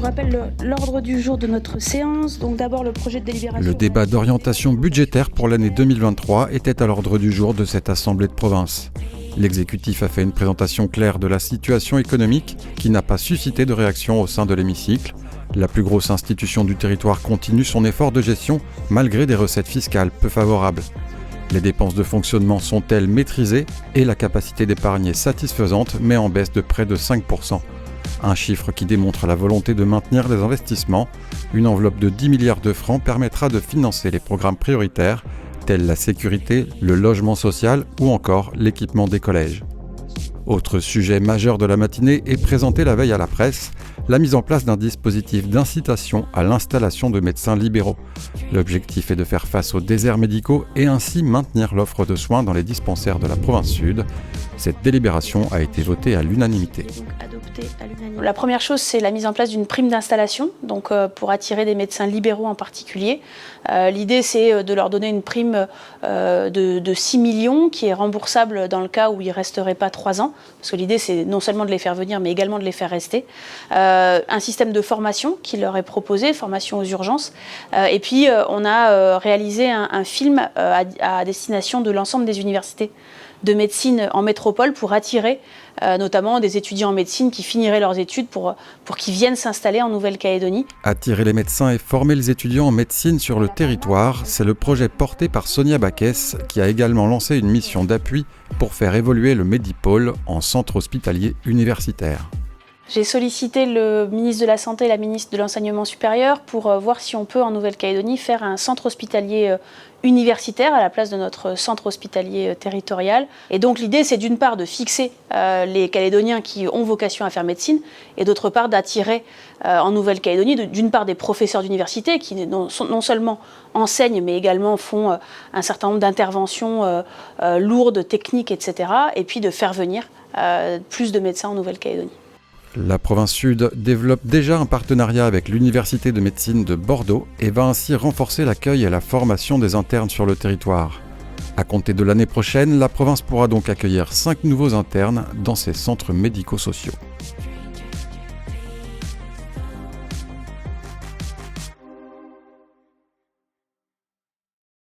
rappelle l'ordre du jour de notre séance. Donc d'abord le projet de délibération. Le débat d'orientation budgétaire pour l'année 2023 était à l'ordre du jour de cette assemblée de province. L'exécutif a fait une présentation claire de la situation économique qui n'a pas suscité de réaction au sein de l'hémicycle. La plus grosse institution du territoire continue son effort de gestion malgré des recettes fiscales peu favorables. Les dépenses de fonctionnement sont-elles maîtrisées et la capacité d'épargne est satisfaisante mais en baisse de près de 5%. Un chiffre qui démontre la volonté de maintenir les investissements. Une enveloppe de 10 milliards de francs permettra de financer les programmes prioritaires tels la sécurité, le logement social ou encore l'équipement des collèges. Autre sujet majeur de la matinée est présenté la veille à la presse, la mise en place d'un dispositif d'incitation à l'installation de médecins libéraux. L'objectif est de faire face aux déserts médicaux et ainsi maintenir l'offre de soins dans les dispensaires de la province sud. Cette délibération a été votée à l'unanimité. La première chose, c'est la mise en place d'une prime d'installation, donc pour attirer des médecins libéraux en particulier. L'idée, c'est de leur donner une prime de 6 millions qui est remboursable dans le cas où ils ne resteraient pas 3 ans. Parce que l'idée, c'est non seulement de les faire venir, mais également de les faire rester. Un système de formation qui leur est proposé, formation aux urgences. Et puis, on a réalisé un film à destination de l'ensemble des universités de médecine en métropole pour attirer notamment des étudiants en médecine qui finiraient leurs études pour qu'ils viennent s'installer en Nouvelle-Calédonie. Attirer les médecins et former les étudiants en médecine sur le territoire, c'est le projet porté par Sonia Baquès qui a également lancé une mission d'appui pour faire évoluer le Médipôle en centre hospitalier universitaire. J'ai sollicité le ministre de la Santé et la ministre de l'Enseignement supérieur pour voir si on peut en Nouvelle-Calédonie faire un centre hospitalier universitaire à la place de notre centre hospitalier territorial. Et donc l'idée, c'est d'une part de fixer les Calédoniens qui ont vocation à faire médecine et d'autre part d'attirer en Nouvelle-Calédonie d'une part des professeurs d'université qui non seulement enseignent mais également font un certain nombre d'interventions lourdes, techniques, etc. et puis de faire venir plus de médecins en Nouvelle-Calédonie. La province sud développe déjà un partenariat avec l'Université de médecine de Bordeaux et va ainsi renforcer l'accueil et la formation des internes sur le territoire. À compter de l'année prochaine, la province pourra donc accueillir 5 nouveaux internes dans ses centres médico-sociaux.